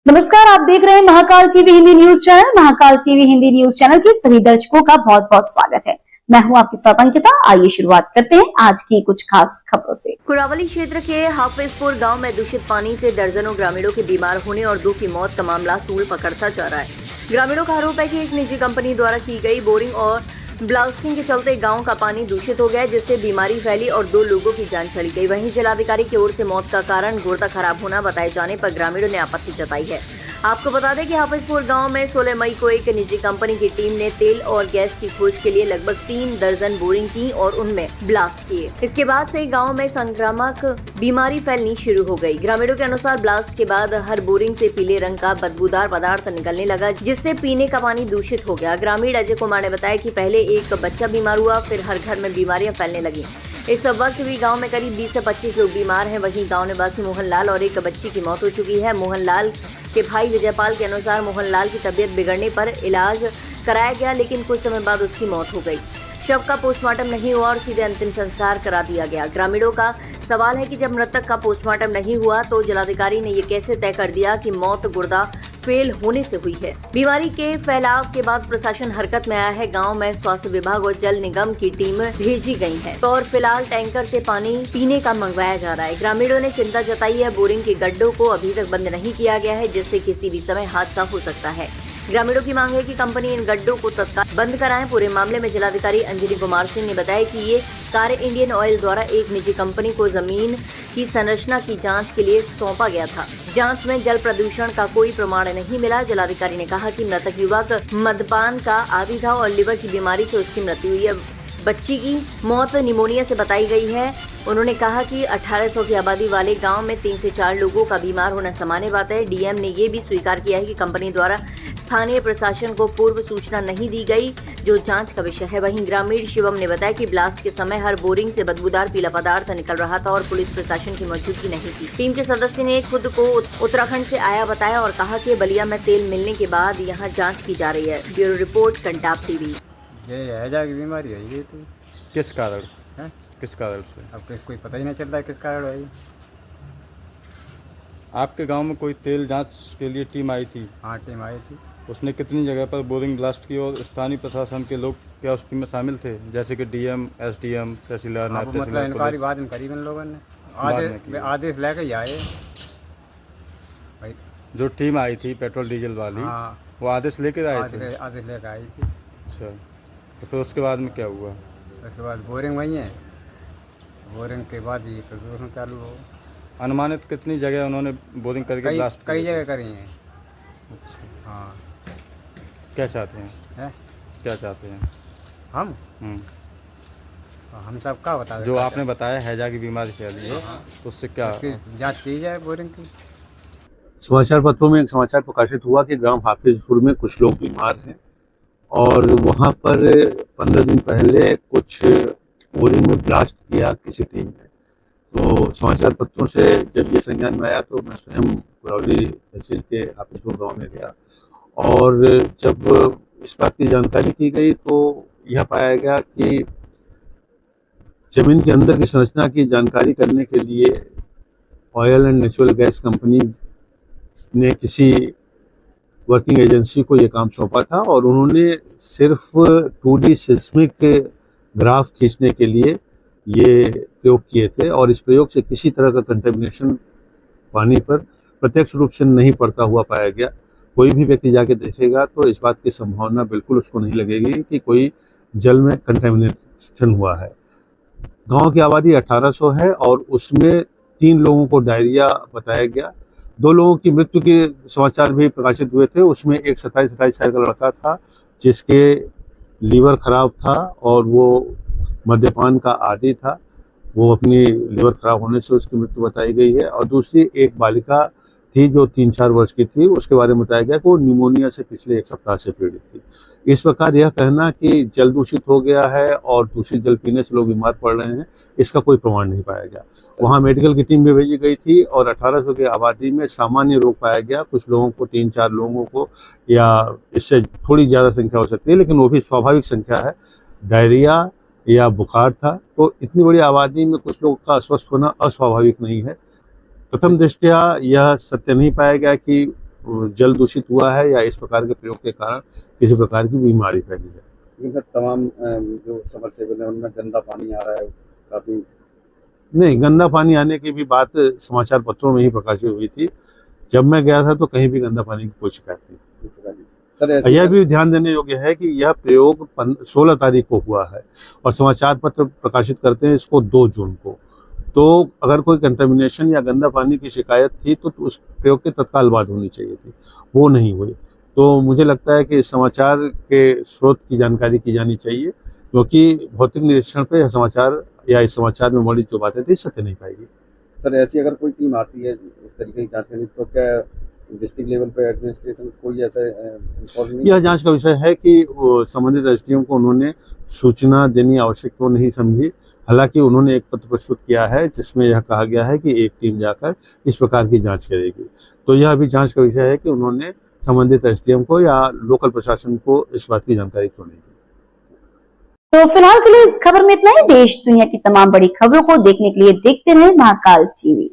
नमस्कार, आप देख रहे हैं Mahakal TV Hindi news channel. Mahakal TV Hindi news channel के सभी दर्शकों का बहुत बहुत स्वागत है। मैं हूं आपके साथ अंकिता। आइए शुरुआत करते हैं आज की कुछ खास खबरों से। कुरावली क्षेत्र के हाफिजपुर गांव में दूषित पानी से दर्जनों ग्रामीणों के बीमार होने और 2 की मौत का मामला तूल पकड़ता जा रहा है। ग्रामीणों का आरोप है कि एक निजी कंपनी द्वारा की गई बोरिंग और ब्लास्टिंग के चलते गांव का पानी दूषित हो गया, जिससे बीमारी फैली और 2 लोगों की जान चली गई। वहीं जिलाधिकारी की ओर से मौत का कारण गुर्दा खराब होना बताए जाने पर ग्रामीणों ने आपत्ति जताई है। आपको बता दें कि हाफिजपुर गांव में 16 मई को एक निजी कंपनी की टीम ने तेल और गैस की खोज के लिए लगभग 3 दर्जन बोरिंग की और उनमें ब्लास्ट किए। इसके बाद से गांव में संक्रामक बीमारी फैलनी शुरू हो गई। ग्रामीणों के अनुसार ब्लास्ट के बाद हर बोरिंग से पीले रंग का बदबूदार पदार्थ निकलने लगा, जिससे पीने का पानी दूषित हो गया। ग्रामीण अजय कुमार ने बताया कि पहले एक बच्चा बीमार हुआ, फिर हर घर में बीमारियां फैलने लगी। इस वक्त भी गांव में करीब 20 से 25 लोग बीमार हैं। वहीं गांव निवासी मोहनलाल और एक बच्ची की मौत हो चुकी है। मोहनलाल के भाई विजयपाल के अनुसार मोहनलाल की तबीयत बिगड़ने पर इलाज कराया गया, लेकिन कुछ समय बाद उसकी मौत हो गई। शव का पोस्टमार्टम नहीं हुआ और सीधे अंतिम संस्कार करा दिया गया। ग्रामीणों का सवाल है कि जब मृतक का पोस्टमार्टम नहीं हुआ तो जिलाधिकारी ने ये कैसे तय कर दिया कि मौत गुर्दा फेल होने से हुई है। बीमारी के फैलाव के बाद प्रशासन हरकत में आया है। गांव में स्वास्थ्य विभाग और जल निगम की टीम भेजी गई है और फिलहाल टैंकर से पानी पीने का मंगवाया जा रहा है। ग्रामीणों ने चिंता जताई है। बोरिंग के गड्ढों को अभी तक बंद नहीं किया गया है, जिससे किसी भी समय हादसा हो सकता है। ग्रामीणों की मांग है कि कंपनी इन गड्ढों को तत्काल बंद कराएं। पूरे मामले में जिलाधिकारी अंजलि कुमार सिंह ने बताया कि ये कार्य इंडियन ऑयल द्वारा एक निजी कंपनी को जमीन की संरचना की जांच के लिए सौंपा गया था। जांच में जल प्रदूषण का कोई प्रमाण नहीं मिला। जिलाधिकारी ने कहा कि मृतक युवक मद्यपान का आदी था और लिवर की बीमारी से उसकी मृत्यु हुई है। बच्ची की मौत निमोनिया से बताई गई है। उन्होंने कहा कि 1800 की आबादी वाले गांव में 3 से 4 लोगों का बीमार होना सामान्य बात है। डीएम ने ये भी स्वीकार किया है कि कंपनी द्वारा स्थानीय प्रशासन को पूर्व सूचना नहीं दी गई, जो जांच का विषय है। वहीं ग्रामीण शिवम ने बताया कि ब्लास्ट के समय हर बोरिंग से बदबूदार पीला पदार्थ निकल रहा था और पुलिस प्रशासन की मौजूदगी नहीं थी। टीम के सदस्य ने खुद को उत्तराखंड से आया बताया और कहा कि बलिया में तेल मिलने के बाद यहाँ जाँच की जा रही है। Bureau report, Kantap TV. ये हैजा की बीमारी है ये तो। किस कारण है? किस कारण से? अब किसको पता ही नहीं चलता है किस कारण है ये। आपके गांव में कोई तेल जांच के लिए टीम आई थी? हाँ, टीम आई थी। उसने कितनी जगह पर बोरिंग ब्लास्ट की और स्थानीय प्रशासन के लोग क्या उस टीम में शामिल थे, जैसे कि डीएम, एसडीएम, तहसीलदार, नायब मतलब तहसीलदार, इनकारी पुलिस? बाद में करी इन लोगों ने बाद में की। आदेश लेके ही आए भाई। जो टीम आई थी पेट्रोल डीजल वाली, हाँ, वो आदेश लेकर आए थे? आदेश लेके आई थी। अच्छा, तो फिर उसके बाद में क्या हुआ? उसके बाद बोरिंग वही है। बोरिंग के बाद ये प्रदूषण चालू हो। अनुमानित कितनी जगह उन्होंने बोरिंग करके ब्लास्ट कई किए थे? जगह करी हैं। अच्छा, हाँ। क्या चाहते हैं? है? क्या चाहते हैं? हम सब क्या बता जो आपने बताया हैजा की बीमारी फैली है, तो उससे क्या? उसकी जांच की जाए बोरिंग की। समाचार पत्रों में एक समाचार प्रकाशित हुआ कि ग्राम हाफिजपुर में कुछ लोग बीमार हैं और वहाँ पर 15 दिन पहले कुछ बोरिंग में ब्लास्ट किया किसी टीम ने। तो समाचार पत्रों से जब ये संज्ञान में आया तो मैं स्वयं कुरावली तहसील के हाफिजपुर गांव में गया और जब इस बात की जानकारी की गई तो यह पाया गया कि जमीन के अंदर की संरचना की जानकारी करने के लिए oil and natural gas company ने किसी वर्किंग एजेंसी को ये काम सौंपा था और उन्होंने सिर्फ 2D सिस्मिक ग्राफ खींचने के लिए ये प्रयोग किए थे और इस प्रयोग से किसी तरह का कंटेमिनेशन पानी पर प्रत्यक्ष रूप से नहीं पड़ता हुआ पाया गया। कोई भी व्यक्ति जाके देखेगा तो इस बात की संभावना बिल्कुल उसको नहीं लगेगी कि कोई जल में कंटेमिनेशन हुआ है। गांव की आबादी 1800 है और उसमें 3 लोगों को डायरिया बताया गया। 2 लोगों की मृत्यु के समाचार भी प्रकाशित हुए थे। उसमें एक 27-28 साल का लड़का था जिसके लीवर खराब था और वो मद्यपान का आदी था। वो अपनी लीवर खराब होने से उसकी मृत्यु बताई गई है। और दूसरी एक बालिका थी जो 3-4 वर्ष की थी, उसके बारे में बताया गया कि वो निमोनिया से पिछले 1 सप्ताह से पीड़ित थी। इस प्रकार यह कहना कि जल दूषित हो गया है और दूषित जल पीने से लोग बीमार पड़ रहे हैं, इसका कोई प्रमाण नहीं पाया गया। वहाँ मेडिकल की टीम भी भेजी गई थी और 1800 की आबादी में सामान्य रोग पाया गया। कुछ लोगों को 3-4 लोगों को या इससे थोड़ी ज़्यादा संख्या हो सकती है, लेकिन वो भी स्वाभाविक संख्या है। डायरिया या बुखार था, तो इतनी बड़ी आबादी में कुछ लोगों का अस्वस्थ होना अस्वाभाविक नहीं है। प्रथम दृष्टया यह सत्य नहीं पाया गया कि जल दूषित हुआ है या इस प्रकार के प्रयोग के कारण किसी प्रकार की बीमारी फैली है। लेकिन सर तमाम जो सबमर्सिबल है उनमें गंदा पानी आ रहा है काफी। नहीं, गंदा पानी आने की भी बात समाचार पत्रों में ही प्रकाशित हुई थी। जब मैं गया था तो कहीं भी गंदा पानी की कोई शिकायत नहीं थी। सर यह भी ध्यान देने योग्य है कि यह प्रयोग 16 तारीख को हुआ है और समाचार पत्र प्रकाशित करते हैं इसको 2 जून को। तो अगर कोई कंटेमिनेशन या गंदा पानी की शिकायत थी तो उस प्रयोग के तत्काल बाद होनी चाहिए थी, वो नहीं हुई। तो मुझे लगता है कि इस समाचार के स्रोत की जानकारी की जानी चाहिए, क्योंकि भौतिक निरीक्षण पे यह समाचार या इस समाचार में मौलिक जो बातें थी सत्य नहीं पाएगी। सर ऐसी अगर कोई टीम आती है इस तरीके की जांच करने तो क्या डिस्ट्रिक्ट लेवल पे एडमिनिस्ट्रेशन कोई ऐसा इंफॉर्मेशन? यह जांच का विषय है कि संबंधित एसडीएम को उन्होंने सूचना देनी आवश्यक क्यों नहीं समझी। हालांकि उन्होंने एक पत्र प्रस्तुत किया है जिसमें यह कहा गया है कि एक टीम जाकर इस प्रकार की जांच करेगी। तो यह अभी जांच का विषय है कि उन्होंने संबंधित एसडीएम को या लोकल प्रशासन को इस बात की जानकारी क्यों नहीं दी। तो फिलहाल के लिए इस खबर में इतना ही। देश दुनिया की तमाम बड़ी खबरों को देखने के लिए देखते रहें महाकाल टीवी।